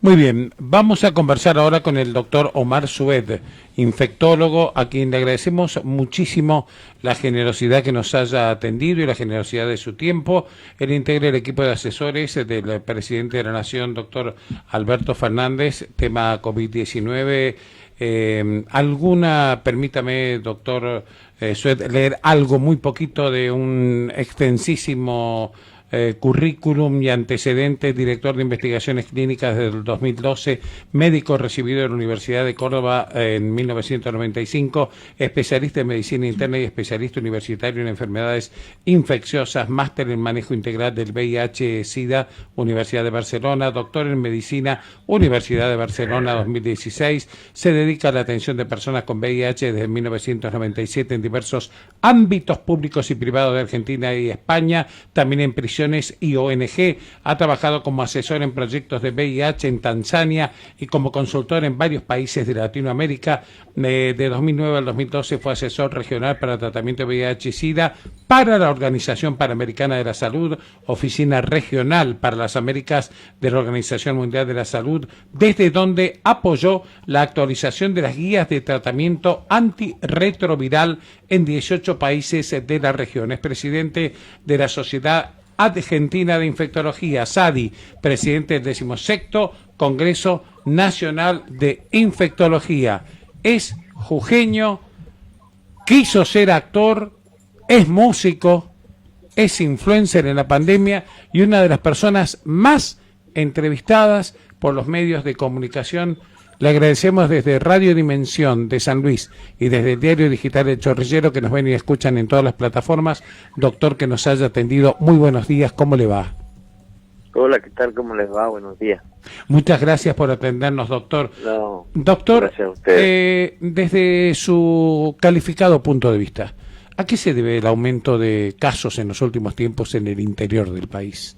Muy bien, vamos a conversar ahora con el doctor Omar Sued, infectólogo, a quien le agradecemos muchísimo la generosidad que nos haya atendido y la generosidad de su tiempo. Él integra el equipo de asesores del presidente de la Nación, doctor Alberto Fernández, tema COVID-19. Permítame, doctor Sued, leer algo muy poquito de un extensísimo currículum y antecedentes, director de investigaciones clínicas desde el 2012, médico recibido de la Universidad de Córdoba en 1995, especialista en medicina interna y especialista universitario en enfermedades infecciosas, máster en manejo integral del VIH-Sida, Universidad de Barcelona, doctor en medicina, Universidad de Barcelona 2016, se dedica a la atención de personas con VIH desde 1997 en diversos ámbitos públicos y privados de Argentina y España, también en prisiones y ONG, ha trabajado como asesor en proyectos de VIH en Tanzania y como consultor en varios países de Latinoamérica. De 2009 al 2012 fue asesor regional para tratamiento de VIH y SIDA para la Organización Panamericana de la Salud, Oficina Regional para las Américas de la Organización Mundial de la Salud, desde donde apoyó la actualización de las guías de tratamiento antirretroviral en 18 países de la región. Es presidente de la Sociedad Argentina de Infectología, SADI, presidente del 16º Congreso Nacional de Infectología. Es jujeño, quiso ser actor, es músico, es influencer en la pandemia y una de las personas más entrevistadas por los medios de comunicación. Le agradecemos desde Radio Dimensión de San Luis y desde el Diario Digital El Chorrillero, que nos ven y escuchan en todas las plataformas. Doctor, que nos haya atendido. Muy buenos días, ¿cómo le va? Hola, ¿qué tal? ¿Cómo les va? Buenos días. Muchas gracias por atendernos, doctor. No, doctor, gracias a usted. Desde su calificado punto de vista, ¿a qué se debe el aumento de casos en los últimos tiempos en el interior del país?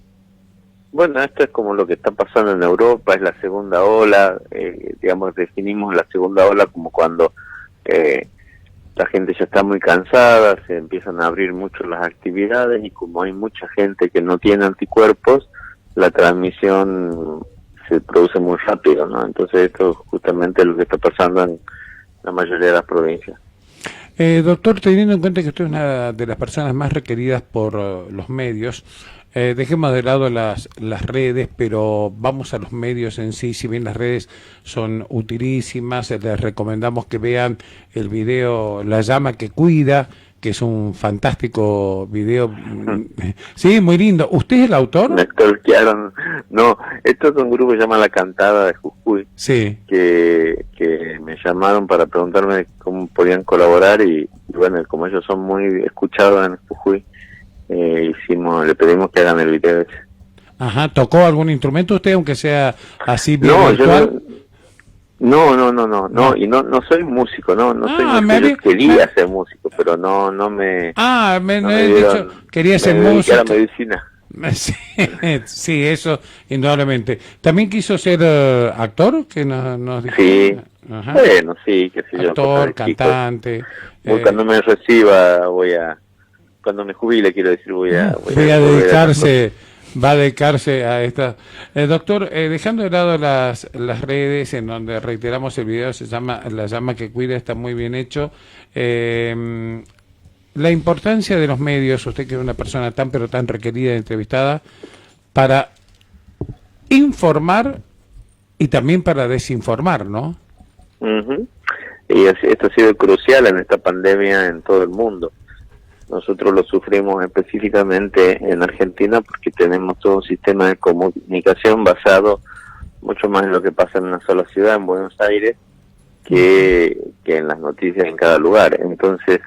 Bueno, esto es como lo que está pasando en Europa, es la segunda ola, digamos, definimos la segunda ola como cuando la gente ya está muy cansada, se empiezan a abrir mucho las actividades y como hay mucha gente que no tiene anticuerpos, la transmisión se produce muy rápido, ¿no? Entonces esto justamente es lo que está pasando en la mayoría de las provincias. Doctor, teniendo en cuenta que usted es una de las personas más requeridas por los medios, dejemos de lado las redes, pero vamos a los medios en sí. Si bien las redes son utilísimas, les recomendamos que vean el video La Llama que Cuida, que es un fantástico video. Sí, muy lindo. ¿Usted es el autor? Me stalkearon. No, esto es un grupo que se llama La Cantada de Jujuy. Sí. Que me llamaron para preguntarme cómo podían colaborar y bueno, como ellos son muy escuchados en Jujuy, le pedimos que hagan el video ese. Ajá, ¿tocó algún instrumento usted, aunque sea así No, virtual? No, y no soy músico, no soy músico. Yo quería ser músico, pero no me... me dicho, quería ser músico. Me dediqué a la medicina. Sí, sí, eso, indudablemente. ¿También quiso ser actor? Que nos dijo. Sí, ajá. Bueno, sí, qué sé yo. Actor, cantante. Cuando me reciba cuando me jubile, quiero decir, voy a dedicarse... Va a dedicarse a esta. Doctor, dejando de lado las redes en donde reiteramos el video, se llama La Llama que Cuida, está muy bien hecho. La importancia de los medios, usted que es una persona tan pero tan requerida y entrevistada, para informar y también para desinformar, ¿no? Y esto ha sido crucial en esta pandemia en todo el mundo. Nosotros lo sufrimos específicamente en Argentina porque tenemos todo un sistema de comunicación basado mucho más en lo que pasa en una sola ciudad, en Buenos Aires, que en las noticias en cada lugar. Entonces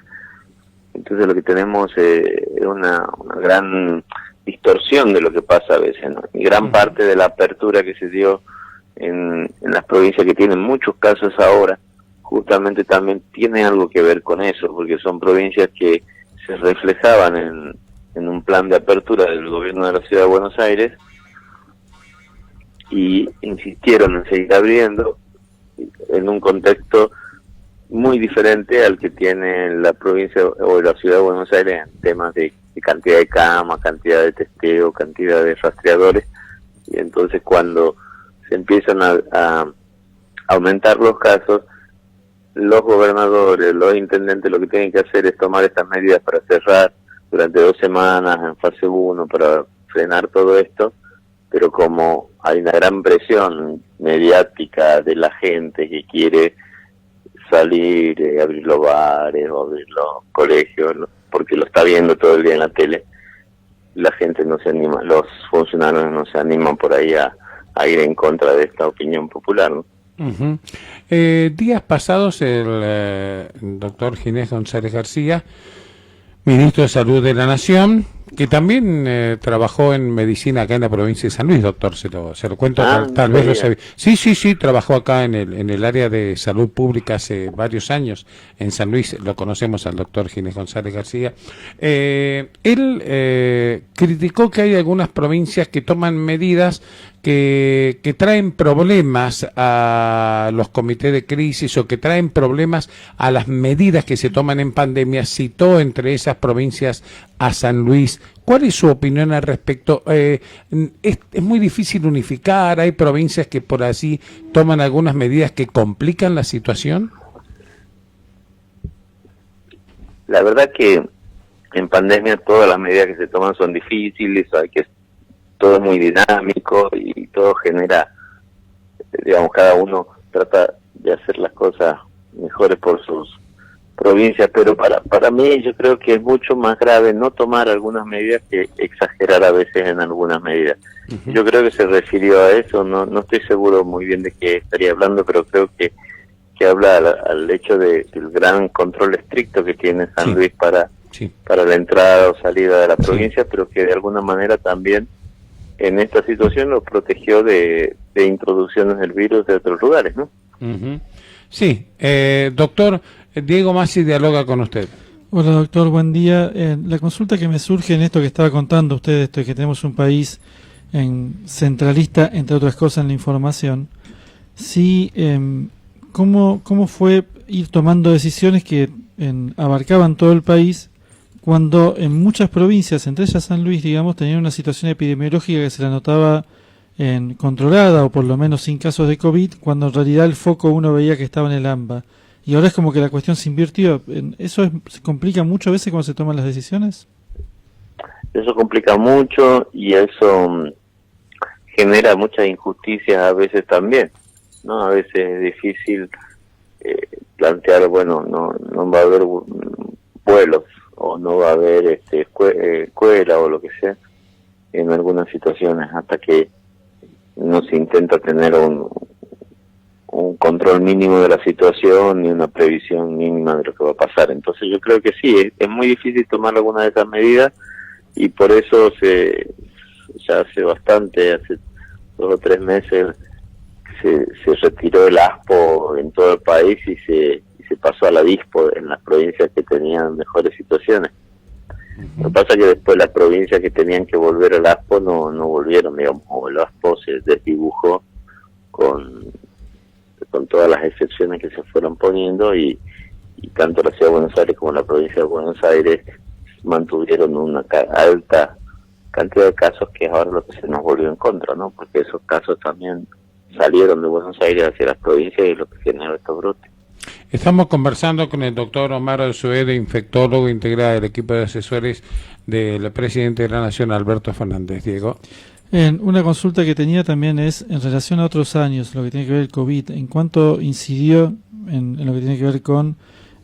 lo que tenemos es una gran distorsión de lo que pasa a veces, ¿no? Y gran parte de la apertura que se dio en las provincias que tienen muchos casos ahora, justamente también tiene algo que ver con eso, porque son provincias que se reflejaban en un plan de apertura del gobierno de la ciudad de Buenos Aires y insistieron en seguir abriendo en un contexto muy diferente al que tiene la provincia o la ciudad de Buenos Aires en temas de cantidad de camas, cantidad de testeo, cantidad de rastreadores. Y entonces cuando se empiezan a aumentar los casos, los gobernadores, los intendentes lo que tienen que hacer es tomar estas medidas para cerrar durante 2 semanas en fase 1 para frenar todo esto, pero como hay una gran presión mediática de la gente que quiere salir, abrir los bares o abrir los colegios, porque lo está viendo todo el día en la tele, la gente no se anima, los funcionarios no se animan por ahí a ir en contra de esta opinión popular, ¿no? Uh-huh. Días pasados el doctor Ginés González García, ministro de Salud de la Nación, que también trabajó en medicina acá en la provincia de San Luis, doctor, se lo cuento, tal vez lo sabía. Sí, trabajó acá en el área de salud pública hace varios años, en San Luis, lo conocemos al doctor Ginés González García. Él criticó que hay algunas provincias que toman medidas que traen problemas a los comités de crisis o que traen problemas a las medidas que se toman en pandemia. Citó entre esas provincias a San Luis. ¿Cuál es su opinión al respecto? Es muy difícil unificar, hay provincias que por así toman algunas medidas que complican la situación. La verdad que en pandemia todas las medidas que se toman son difíciles, hay que todo es muy dinámico y todo genera, digamos, cada uno trata de hacer las cosas mejores por sus provincias, pero para mí yo creo que es mucho más grave no tomar algunas medidas que exagerar a veces en algunas medidas. Uh-huh. Yo creo que se refirió a eso, no estoy seguro muy bien de qué estaría hablando, pero creo que habla al hecho del gran control estricto que tiene San Luis para la entrada o salida de la provincia, pero que de alguna manera también en esta situación lo protegió de introducciones del virus de otros lugares, ¿no? Uh-huh. Sí, doctor Diego Masi dialoga con usted. Hola doctor, buen día. La consulta que me surge en esto que estaba contando usted, esto es que tenemos un país centralista, entre otras cosas, en la información, sí, ¿cómo fue ir tomando decisiones que abarcaban todo el país cuando en muchas provincias, entre ellas San Luis, digamos, tenían una situación epidemiológica que se la notaba controlada o por lo menos sin casos de COVID, cuando en realidad el foco uno veía que estaba en el AMBA? Y ahora es como que la cuestión se invirtió. ¿Eso se complica mucho a veces cuando se toman las decisiones? Eso complica mucho y eso genera muchas injusticias a veces también, ¿no? A veces es difícil plantear, bueno, no va a haber vuelos o no va a haber escuela o lo que sea en algunas situaciones hasta que no se intenta tener un control mínimo de la situación y una previsión mínima de lo que va a pasar. Entonces yo creo que sí, es muy difícil tomar alguna de esas medidas y por eso ya hace 2 o 3 meses se retiró el ASPO en todo el país y se pasó a la DISPO en las provincias que tenían mejores situaciones. Lo que pasa es que después las provincias que tenían que volver al ASPO no volvieron, digamos, o el ASPO se desdibujó con todas las excepciones que se fueron poniendo y tanto la Ciudad de Buenos Aires como la provincia de Buenos Aires mantuvieron una alta cantidad de casos, que es ahora lo que se nos volvió en contra, ¿no? Porque esos casos también salieron de Buenos Aires hacia las provincias y lo que generó estos brotes. Estamos conversando con el doctor Omar Alzuede, infectólogo integrado del equipo de asesores del presidente de la Nación, Alberto Fernández. Diego. Una consulta que tenía también es en relación a otros años, lo que tiene que ver el COVID, ¿en cuánto incidió en lo que tiene que ver con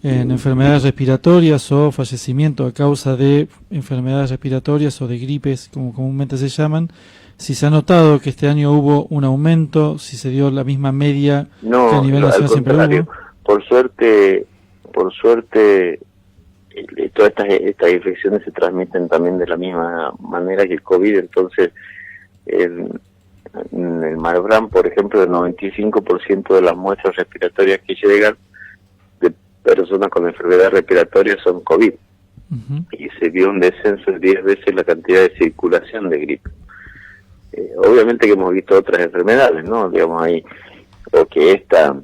enfermedades respiratorias o fallecimiento a causa de enfermedades respiratorias o de gripes, como comúnmente se llaman? Si se ha notado que este año hubo un aumento, si se dio la misma media que a nivel nacional siempre hubo. Por suerte, todas estas infecciones se transmiten también de la misma manera que el COVID, entonces en el Malbrán, por ejemplo, el 95% de las muestras respiratorias que llegan de personas con enfermedad respiratoria son COVID. Uh-huh. Y se vio un descenso de 10 veces la cantidad de circulación de gripe. Obviamente que hemos visto otras enfermedades, ¿no? Digamos ahí, o que esta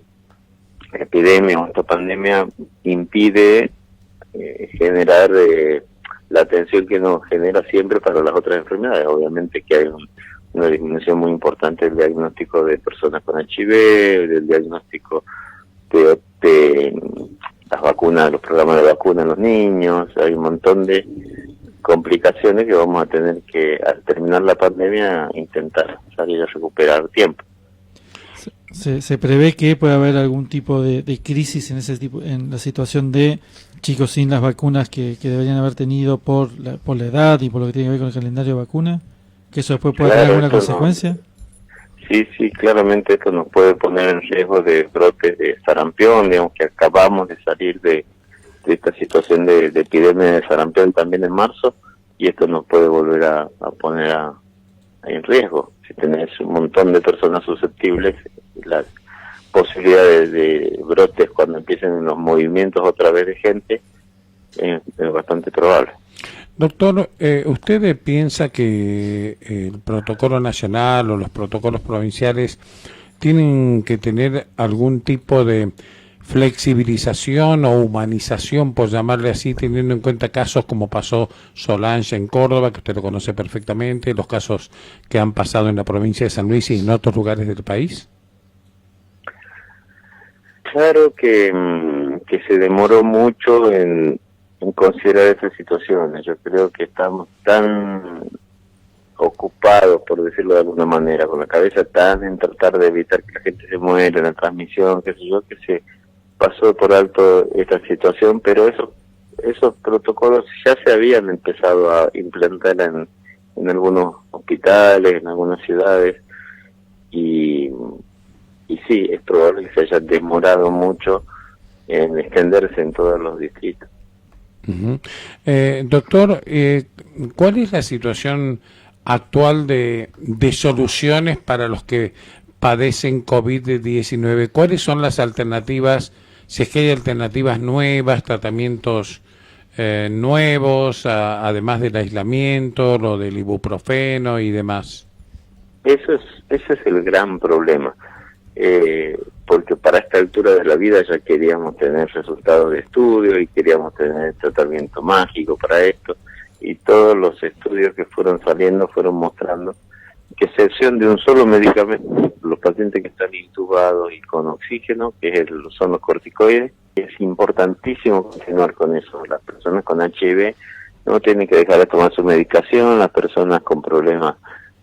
epidemia o esta pandemia impide generar la atención que nos genera siempre para las otras enfermedades. Obviamente que hay una disminución muy importante del diagnóstico de personas con HIV, del diagnóstico de las vacunas, los programas de vacuna en los niños. Hay un montón de complicaciones que vamos a tener que, al terminar la pandemia, intentar salir a recuperar tiempo. Se prevé que puede haber algún tipo de crisis en la situación de chicos sin las vacunas que deberían haber tenido por la edad y por lo que tiene que ver con el calendario de vacuna, que eso después puede tener alguna consecuencia. Sí, claramente esto nos puede poner en riesgo de brotes de sarampión. Digamos que acabamos de salir de esta situación de epidemia de sarampión también en marzo, y esto nos puede volver a poner en riesgo. Si tenés un montón de personas susceptibles, las posibilidades de brotes cuando empiecen los movimientos otra vez de gente es bastante probable. Doctor, ¿usted piensa que el protocolo nacional o los protocolos provinciales tienen que tener algún tipo de flexibilización o humanización, por llamarle así, teniendo en cuenta casos como pasó Solange en Córdoba, que usted lo conoce perfectamente, los casos que han pasado en la provincia de San Luis y en otros lugares del país? Claro que se demoró mucho en considerar esas situaciones. Yo creo que estamos tan ocupados, por decirlo de alguna manera, con la cabeza tan en tratar de evitar que la gente se muera en la transmisión, qué sé yo, que se pasó por alto esta situación, pero esos protocolos ya se habían empezado a implantar en algunos hospitales, en algunas ciudades, y sí, es probable que se haya demorado mucho en extenderse en todos los distritos. Uh-huh. Doctor, ¿cuál es la situación actual de soluciones para los que padecen COVID-19? ¿Cuáles son las alternativas, si es que hay alternativas nuevas, tratamientos nuevos, además del aislamiento, lo del ibuprofeno y demás? Ese es el gran problema, porque para esta altura de la vida ya queríamos tener resultados de estudio y queríamos tener tratamiento mágico para esto, y todos los estudios que fueron saliendo fueron mostrando que, excepción de un solo medicamento, los pacientes que están intubados y con oxígeno, que son los corticoides, es importantísimo continuar con eso. Las personas con HIV no tienen que dejar de tomar su medicación, las personas con problemas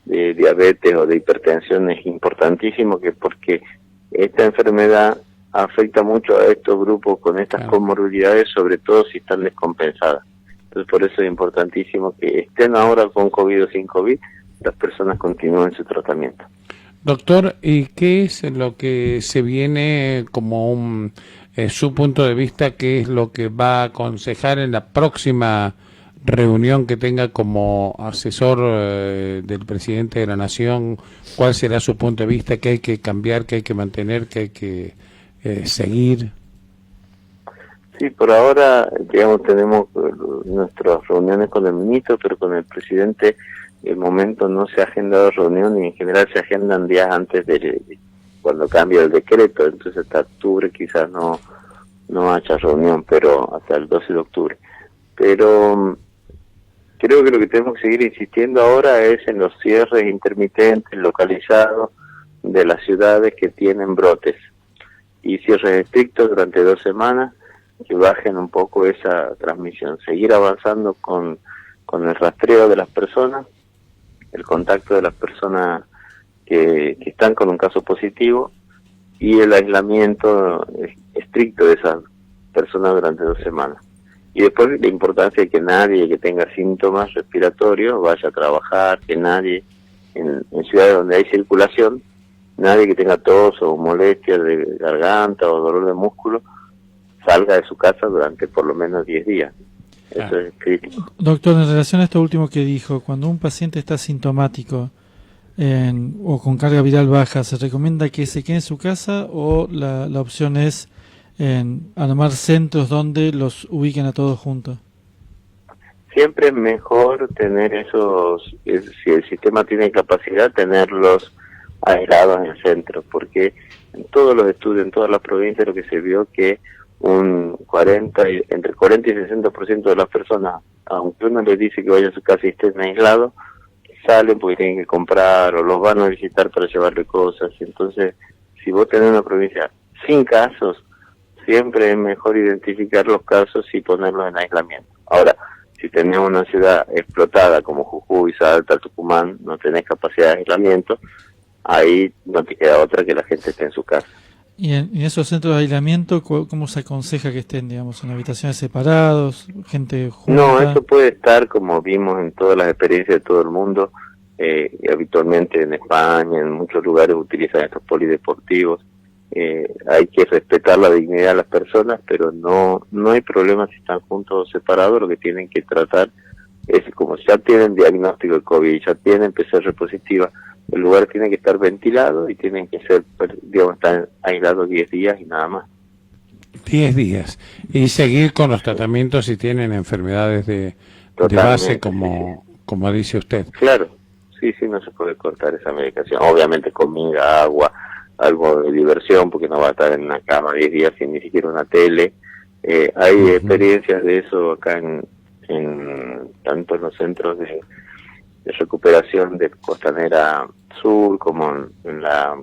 de diabetes o de hipertensión es importantísimo, porque esta enfermedad afecta mucho a estos grupos con estas comorbilidades, sobre todo si están descompensadas. Entonces, por eso es importantísimo que estén ahora con COVID o sin COVID, las personas continúen su tratamiento. Doctor, ¿y qué es lo que se viene como su punto de vista, qué es lo que va a aconsejar en la próxima reunión que tenga como asesor del presidente de la Nación? ¿Cuál será su punto de vista? ¿Qué hay que cambiar, qué hay que mantener, qué hay que seguir? Sí, por ahora, digamos, tenemos nuestras reuniones con el ministro, pero con el presidente, de momento no se ha agendado reunión, y en general se agendan días antes de cuando cambia el decreto. Entonces hasta octubre quizás no haya reunión, pero hasta el 12 de octubre. Pero creo que lo que tenemos que seguir insistiendo ahora es en los cierres intermitentes, localizados, de las ciudades que tienen brotes, y cierres estrictos durante 2 semanas, que bajen un poco esa transmisión. Seguir avanzando con el rastreo de las personas, el contacto de las personas que están con un caso positivo, y el aislamiento estricto de esas personas durante 2 semanas. Y después la importancia de que nadie que tenga síntomas respiratorios vaya a trabajar, que nadie en ciudades donde hay circulación, nadie que tenga tos o molestias de garganta o dolor de músculo, salga de su casa durante por lo menos 10 días. Eso es crítico. Doctor, en relación a esto último que dijo, cuando un paciente está sintomático o con carga viral baja, ¿se recomienda que se quede en su casa, o la opción es armar centros donde los ubiquen a todos juntos? Siempre es mejor tener si el sistema tiene capacidad, tenerlos aislados en el centro, porque en todos los estudios, en todas las provincias, lo que se vio que entre 40 y 60% de las personas, aunque uno les dice que vaya a su casa y estén aislados, salen porque tienen que comprar o los van a visitar para llevarle cosas. Entonces, si vos tenés una provincia sin casos, siempre es mejor identificar los casos y ponerlos en aislamiento. Ahora, si tenés una ciudad explotada como Jujuy, Salta, Tucumán, no tenés capacidad de aislamiento, ahí no te queda otra que la gente esté en su casa. Y en esos centros de aislamiento, ¿cómo se aconseja que estén, digamos, en habitaciones separados, gente junta? No, eso puede estar, como vimos en todas las experiencias de todo el mundo, y habitualmente en España, en muchos lugares utilizan estos polideportivos. Hay que respetar la dignidad de las personas, pero no hay problema si están juntos o separados. Lo que tienen que tratar es, como ya tienen diagnóstico de COVID, ya tienen PCR positiva, el lugar tiene que estar ventilado y tienen que ser, digamos, estar aislados 10 días y nada más. 10 días. Y seguir con los tratamientos si tienen enfermedades de base, como dice usted. Claro, sí, no se puede cortar esa medicación. Obviamente comida, agua, algo de diversión, porque no va a estar en una cama 10 días sin ni siquiera una tele. Hay experiencias de eso acá en tanto en los centros de recuperación de Costanera Sur como en la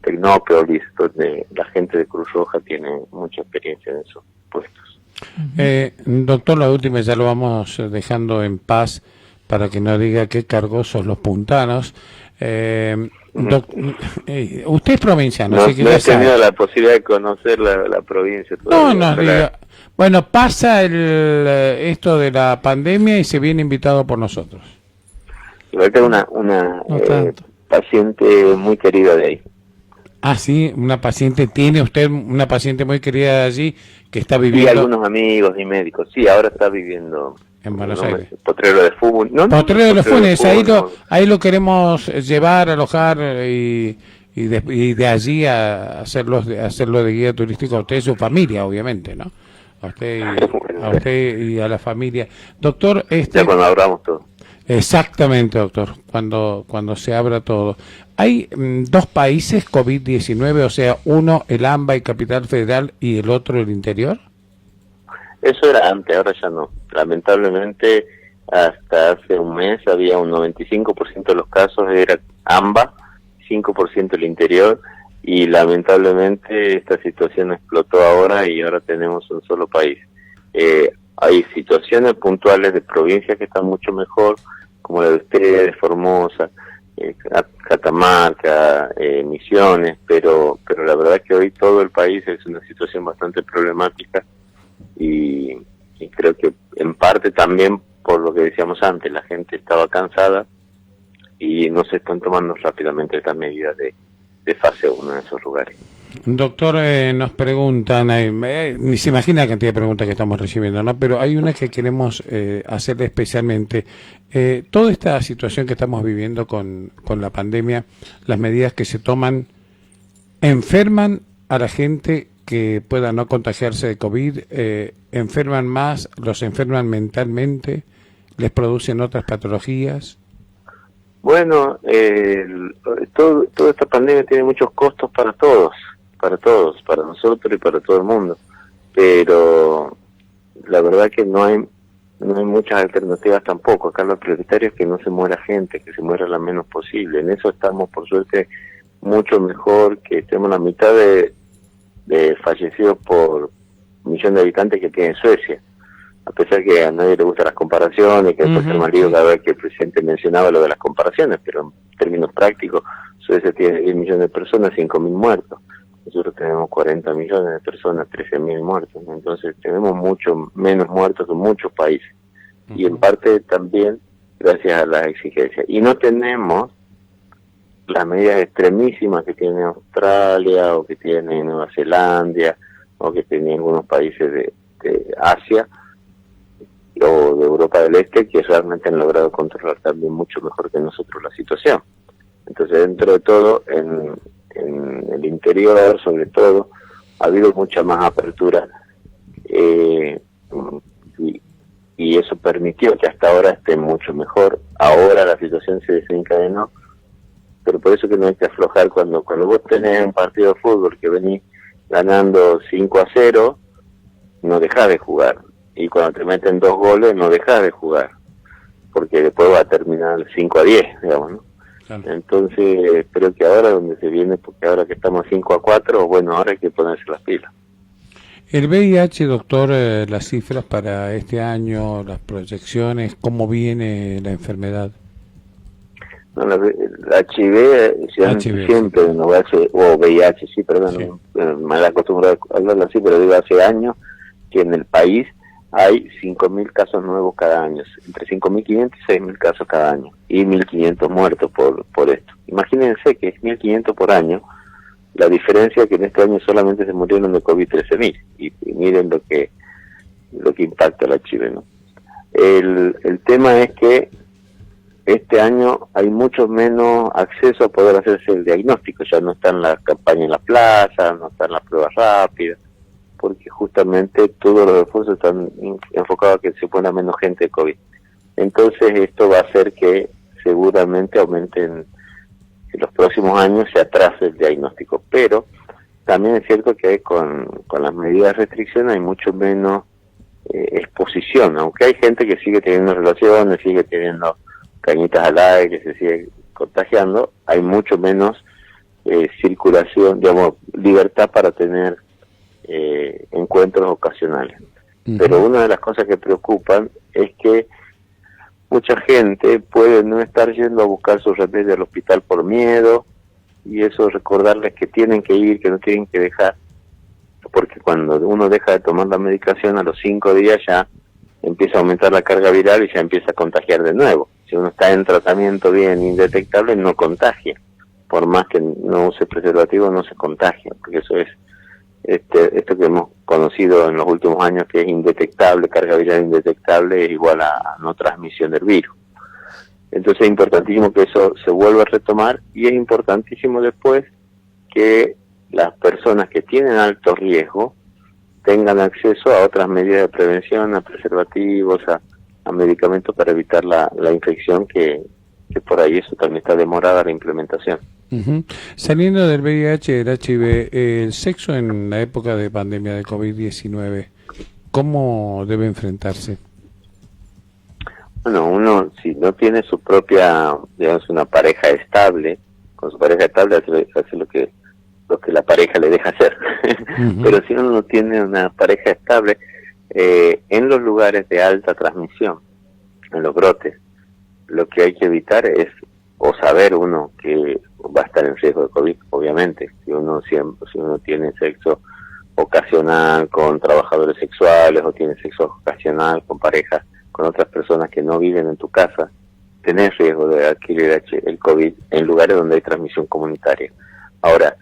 Tecnópolis, donde la gente de Cruz Roja tiene mucha experiencia en esos puestos. Doctor, la última ya lo vamos dejando en paz para que no diga qué cargosos los puntanos. Usted es provinciano, No, así que no ya he tenido sabe. la posibilidad de conocer la provincia todavía. No, diga. Bueno, pasa esto de la pandemia y se viene invitado por nosotros. Igual que una paciente muy querida de ahí. Ah, sí, tiene usted una paciente muy querida de allí que está Y viviendo algunos amigos y médicos. Sí, ahora está viviendo en Buenos Aires. Potrero de Funes. Potrero de los Funes, ahí lo queremos llevar, alojar y de allí a hacerlo de guía turístico a usted y su familia, obviamente, ¿no? A usted y a la familia. Doctor, ya cuando abramos todo. Exactamente, doctor, cuando se abra todo. Hay dos países COVID-19, o sea, uno el AMBA y Capital Federal y el otro el interior. Eso era antes, ahora ya no. Lamentablemente, hasta hace un mes había un 95% de los casos era AMBA, 5% el interior, y lamentablemente esta situación explotó ahora y ahora tenemos un solo país. Hay situaciones puntuales de provincias que están mucho mejor, como la de ustedes, Formosa, Catamarca, Misiones, pero la verdad es que hoy todo el país es una situación bastante problemática y creo que en parte también por lo que decíamos antes, la gente estaba cansada y no se están tomando rápidamente estas medidas de fase 1 en esos lugares. Doctor, nos preguntan, ni se imagina la cantidad de preguntas que estamos recibiendo, ¿no? Pero hay una que queremos hacerle especialmente. Toda esta situación que estamos viviendo con la pandemia, las medidas que se toman, ¿enferman a la gente que pueda no contagiarse de COVID? ¿Enferman más? ¿Los enferman mentalmente? ¿Les producen otras patologías? Bueno, toda esta pandemia tiene muchos costos para todos, para nosotros y para todo el mundo, pero la verdad que no hay muchas alternativas tampoco. Acá lo prioritario es que no se muera gente, que se muera la menos posible. En eso estamos, por suerte, mucho mejor, que tenemos la mitad de fallecidos por millón de habitantes que tiene Suecia. A pesar que a nadie le gustan las comparaciones, que después el marido cada vez que el presidente mencionaba lo de las comparaciones, pero en términos prácticos, Suecia tiene 10 millones de personas, 5.000 muertos. Nosotros tenemos 40 millones de personas, 13.000 muertos. Entonces tenemos mucho menos muertos que muchos países. Y en parte también gracias a las exigencias. Y no tenemos las medidas extremísimas que tiene Australia, o que tiene Nueva Zelanda, o que tienen algunos países de Asia, o de Europa del Este, que realmente han logrado controlar también mucho mejor que nosotros la situación. Entonces, dentro de todo, en el interior, sobre todo, ha habido mucha más apertura, y eso permitió que hasta ahora esté mucho mejor. Ahora la situación se desencadenó, pero por eso que no hay que aflojar. Cuando vos tenés un partido de fútbol que venís ganando 5-0, no dejás de jugar. Y cuando te meten 2 goles, no dejas de jugar. porque después va a terminar 5-10, digamos, ¿no? Claro. Entonces, creo que ahora donde se viene, porque ahora que estamos 5-4, bueno, ahora hay que ponerse las pilas. El VIH, doctor, las cifras para este año, las proyecciones, ¿cómo viene la enfermedad? No, la HIV siempre, sí. no o VIH, sí, perdón, Sí. me acostumbrado a hablarlo así, pero digo, hace años que en el país hay 5.000 casos nuevos cada año, entre 5.500 y 6.000 casos cada año, y 1.500 muertos por esto. Imagínense que es 1.500 por año, la diferencia es que en este año solamente se murieron de COVID 13.000, y miren lo que impacta el HIV, ¿no? El tema es que este año hay mucho menos acceso a poder hacerse el diagnóstico, ya no están las campañas en la plaza, no están las pruebas rápidas, porque justamente todos los esfuerzos están enfocados a que se ponga menos gente de COVID. Entonces esto va a hacer que seguramente aumenten en los próximos años, se atrase el diagnóstico, pero también es cierto que con las medidas de restricción hay mucho menos exposición, aunque hay gente que sigue teniendo relaciones, sigue teniendo cañitas al aire, se sigue contagiando, hay mucho menos circulación, digamos, libertad para tener encuentros ocasionales. Uh-huh. Pero una de las cosas que preocupan es que mucha gente puede no estar yendo a buscar su remedio al hospital por miedo, y eso recordarles que tienen que ir, que no tienen que dejar, porque cuando uno deja de tomar la medicación, a los 5 días ya empieza a aumentar la carga viral y ya empieza a contagiar de nuevo. Si uno está en tratamiento bien indetectable, no contagia. Por más que no use preservativo, no se contagia, porque eso es esto que hemos conocido en los últimos años, que es indetectable, carga viral indetectable, es igual a no transmisión del virus. Entonces es importantísimo que eso se vuelva a retomar, y es importantísimo después que las personas que tienen alto riesgo tengan acceso a otras medidas de prevención, a preservativos, a medicamentos para evitar la infección, que por ahí eso también está demorada la implementación. Uh-huh. Saliendo del VIH, el HIV, el sexo en la época de pandemia de COVID-19, ¿cómo debe enfrentarse? Bueno, uno, si no tiene su propia, digamos, una pareja estable, con su pareja estable hace lo que la pareja le deja hacer. Uh-huh. Pero si uno no tiene una pareja estable, en los lugares de alta transmisión, en los brotes, lo que hay que evitar es, o saber uno que va a estar en riesgo de COVID, obviamente. Si uno tiene sexo ocasional con trabajadores sexuales, o tiene sexo ocasional con parejas, con otras personas que no viven en tu casa, tenés riesgo de adquirir el COVID en lugares donde hay transmisión comunitaria. Ahora,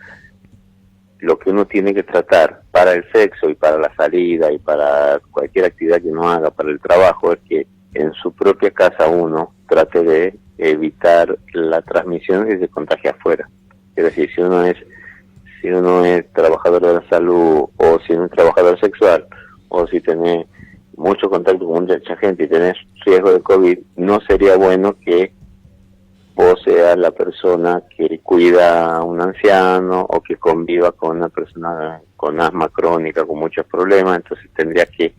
lo que uno tiene que tratar para el sexo y para la salida y para cualquier actividad que uno haga, para el trabajo, es que en su propia casa uno trate de evitar la transmisión que se contagia afuera. Es decir, si uno es trabajador de la salud, o si uno es trabajador sexual, o si tenés mucho contacto con mucha gente y tenés riesgo de COVID, no sería bueno que vos seas la persona que cuida a un anciano o que conviva con una persona con asma crónica, con muchos problemas. Entonces tendrías que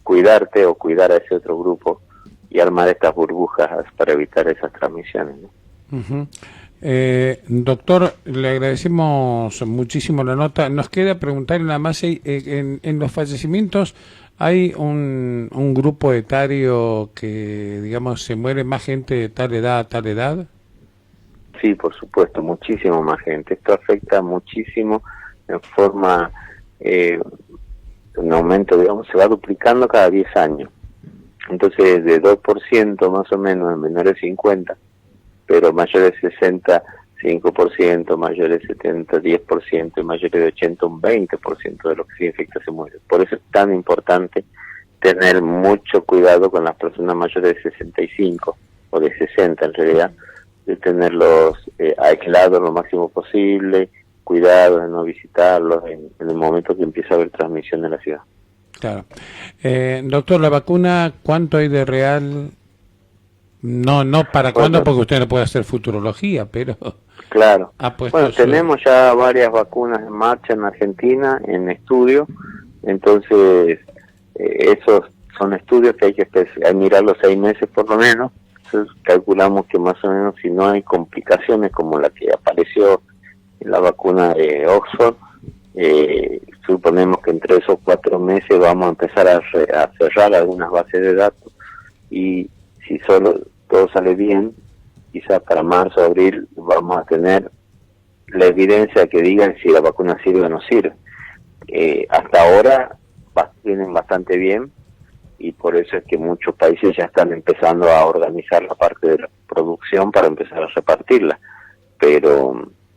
cuidarte o cuidar a ese otro grupo y armar estas burbujas para evitar esas transmisiones, ¿no? Uh-huh. Doctor, le agradecemos muchísimo la nota. Nos queda preguntarle nada más, en los fallecimientos, ¿hay un grupo etario que, digamos, se muere más gente de tal edad a tal edad? Sí, por supuesto, muchísimo más gente. Esto afecta muchísimo en forma, un aumento, digamos, se va duplicando cada 10 años. Entonces, de 2% más o menos en menores de 50, pero mayores de 60, 5%, mayores de 70, 10%, y mayores de 80, un 20% de los que se infecta se muere. Por eso es tan importante tener mucho cuidado con las personas mayores de 65, o de 60 en realidad, de tenerlos aislados lo máximo posible, cuidado de no visitarlos en el momento que empieza a haber transmisión en la ciudad. Claro. Doctor, la vacuna, ¿cuánto hay de real? No para cuándo, porque usted no puede hacer futurología, pero... Claro. Bueno, tenemos ya varias vacunas en marcha en Argentina, en estudio, entonces eso son estudios que hay que mirar los 6 meses por lo menos. Entonces calculamos que más o menos, si no hay complicaciones como la que apareció en la vacuna de Oxford, suponemos que en 3 o 4 meses vamos a empezar a cerrar algunas bases de datos, y si solo todo sale bien, quizás para marzo o abril vamos a tener la evidencia que digan si la vacuna sirve o no sirve. Hasta ahora vienen bastante bien, y por eso es que muchos países ya están empezando a organizar la parte de la producción para empezar a repartirla, pero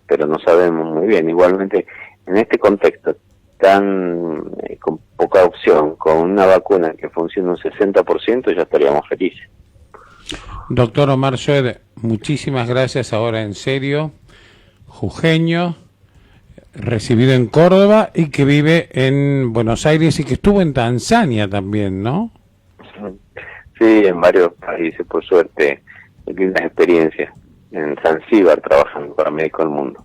no sabemos muy bien. Igualmente, en este contexto tan con poca opción, con una vacuna que funcione un 60%, ya estaríamos felices. Doctor Omar Shoed, muchísimas gracias. Ahora en serio, jujeño, recibido en Córdoba y que vive en Buenos Aires y que estuvo en Tanzania también, ¿no? Sí, en varios países, por suerte, lindas experiencias. En Zanzíbar trabajando para Médico del Mundo.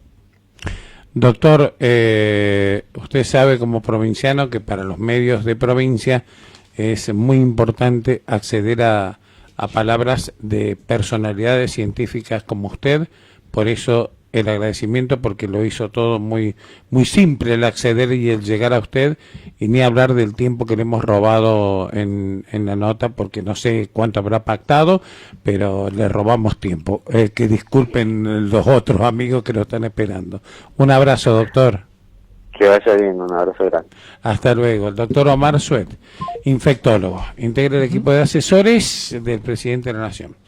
Doctor, usted sabe como provinciano que para los medios de provincia es muy importante acceder a palabras de personalidades científicas como usted, por eso el agradecimiento, porque lo hizo todo muy simple el acceder y el llegar a usted, y ni hablar del tiempo que le hemos robado en la nota, porque no sé cuánto habrá pactado, pero le robamos tiempo. Que disculpen los otros amigos que lo están esperando. Un abrazo, doctor. Que vaya bien, un abrazo grande. Hasta luego. El doctor Omar Shoed, infectólogo, integra el equipo de asesores del presidente de la Nación.